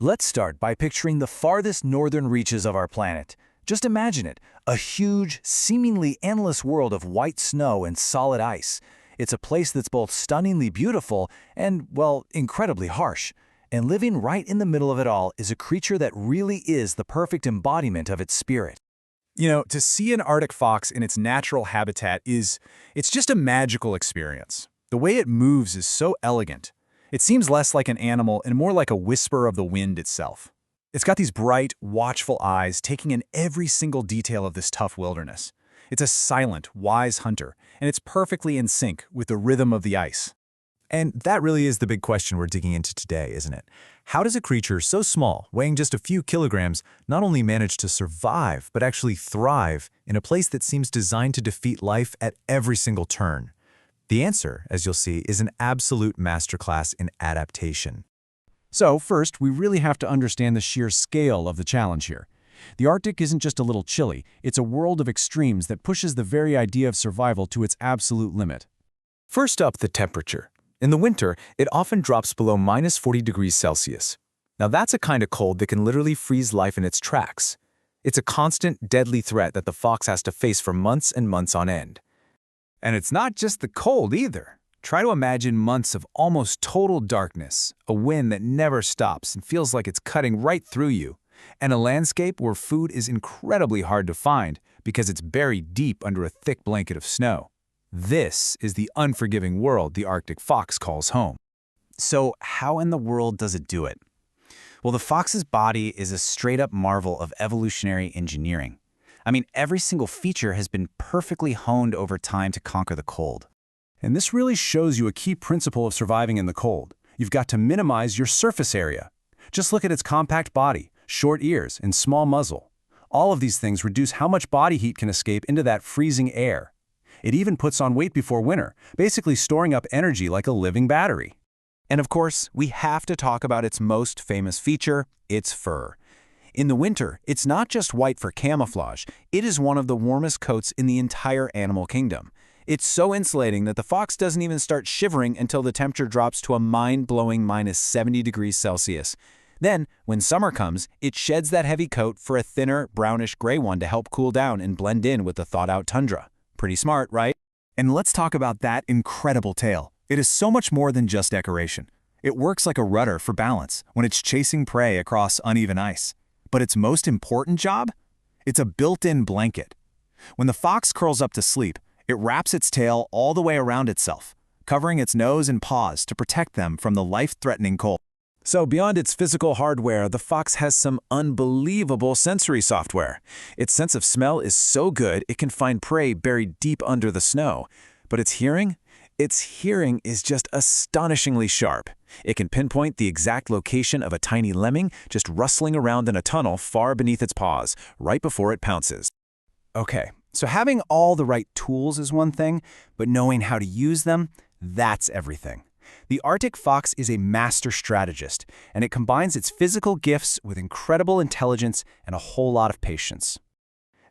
Let's start by picturing the farthest northern reaches of our planet. Just imagine it, a huge, seemingly endless world of white snow and solid ice. It's a place that's both stunningly beautiful and, well, incredibly harsh. And living right in the middle of it all is a creature that really is the perfect embodiment of its spirit. To see an Arctic fox in its natural habitat it's just a magical experience. The way it moves is so elegant. It seems less like an animal and more like a whisper of the wind itself. It's got these bright, watchful eyes taking in every single detail of this tough wilderness. It's a silent, wise hunter, and it's perfectly in sync with the rhythm of the ice. And that really is the big question we're digging into today, isn't it? How does a creature so small, weighing just a few kilograms, not only manage to survive, but actually thrive in a place that seems designed to defeat life at every single turn? The answer, as you'll see, is an absolute masterclass in adaptation. So first, we really have to understand the sheer scale of the challenge here. The Arctic isn't just a little chilly, it's a world of extremes that pushes the very idea of survival to its absolute limit. First up, the temperature. In the winter, it often drops below -40 degrees Celsius. Now that's a kind of cold that can literally freeze life in its tracks. It's a constant, deadly threat that the fox has to face for months and months on end. And it's not just the cold either. Try to imagine months of almost total darkness, a wind that never stops and feels like it's cutting right through you, and a landscape where food is incredibly hard to find because it's buried deep under a thick blanket of snow. This is the unforgiving world the Arctic fox calls home. So how in the world does it do it? Well, the fox's body is a straight-up marvel of evolutionary engineering. I mean, every single feature has been perfectly honed over time to conquer the cold. And this really shows you a key principle of surviving in the cold. You've got to minimize your surface area. Just look at its compact body, short ears, and small muzzle. All of these things reduce how much body heat can escape into that freezing air. It even puts on weight before winter, basically storing up energy like a living battery. And of course, we have to talk about its most famous feature, its fur. In the winter, it's not just white for camouflage, it is one of the warmest coats in the entire animal kingdom. It's so insulating that the fox doesn't even start shivering until the temperature drops to a mind-blowing -70 degrees Celsius. Then, when summer comes, it sheds that heavy coat for a thinner, brownish-gray one to help cool down and blend in with the thawed-out tundra. Pretty smart, right? And let's talk about that incredible tail. It is so much more than just decoration. It works like a rudder for balance when it's chasing prey across uneven ice. But its most important job? It's a built-in blanket. When the fox curls up to sleep, it wraps its tail all the way around itself, covering its nose and paws to protect them from the life-threatening cold. So beyond its physical hardware, the fox has some unbelievable sensory software. Its sense of smell is so good it can find prey buried deep under the snow. But its hearing? Its hearing is just astonishingly sharp. It can pinpoint the exact location of a tiny lemming just rustling around in a tunnel far beneath its paws, right before it pounces. Okay, so having all the right tools is one thing, but knowing how to use them, that's everything. The Arctic fox is a master strategist, and it combines its physical gifts with incredible intelligence and a whole lot of patience.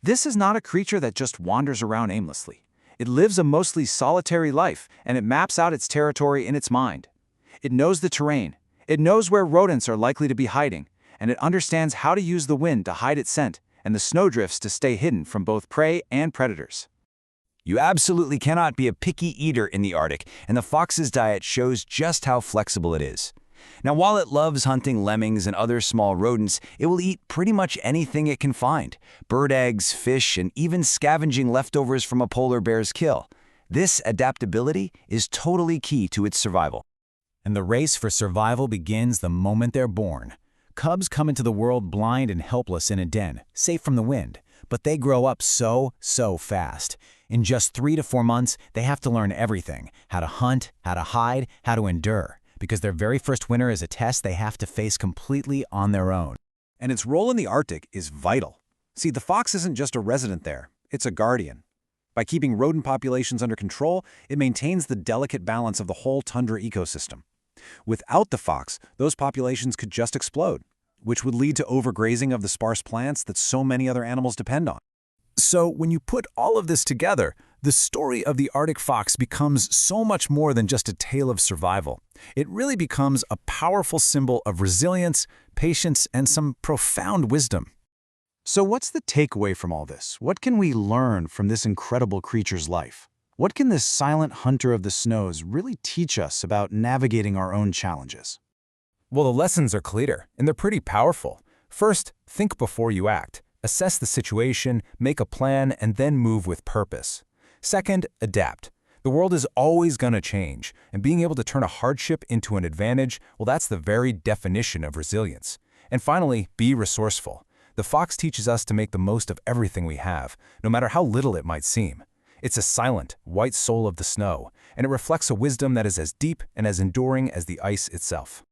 This is not a creature that just wanders around aimlessly. It lives a mostly solitary life, and it maps out its territory in its mind. It knows the terrain, it knows where rodents are likely to be hiding, and it understands how to use the wind to hide its scent and the snowdrifts to stay hidden from both prey and predators. You absolutely cannot be a picky eater in the Arctic, and the fox's diet shows just how flexible it is. Now, while it loves hunting lemmings and other small rodents, it will eat pretty much anything it can find: bird eggs, fish, and even scavenging leftovers from a polar bear's kill. This adaptability is totally key to its survival. And the race for survival begins the moment they're born. Cubs come into the world blind and helpless in a den, safe from the wind, but they grow up so fast. In just 3 to 4 months, they have to learn everything: how to hunt, how to hide, how to endure, because their very first winter is a test they have to face completely on their own. And its role in the Arctic is vital. See, the fox isn't just a resident there, it's a guardian. By keeping rodent populations under control, it maintains the delicate balance of the whole tundra ecosystem. Without the fox, those populations could just explode, which would lead to overgrazing of the sparse plants that so many other animals depend on. So when you put all of this together, The story of the Arctic fox becomes so much more than just a tale of survival. It really becomes a powerful symbol of resilience, patience, and some profound wisdom. So what's the takeaway from all this? What can we learn from this incredible creature's life? What can this silent hunter of the snows really teach us about navigating our own challenges? Well, the lessons are clear, and they're pretty powerful. First, think before you act. Assess the situation, make a plan, and then move with purpose. Second, adapt. The world is always going to change, and being able to turn a hardship into an advantage, well, that's the very definition of resilience. And finally, be resourceful. The fox teaches us to make the most of everything we have, no matter how little it might seem. It's a silent, white soul of the snow, and it reflects a wisdom that is as deep and as enduring as the ice itself.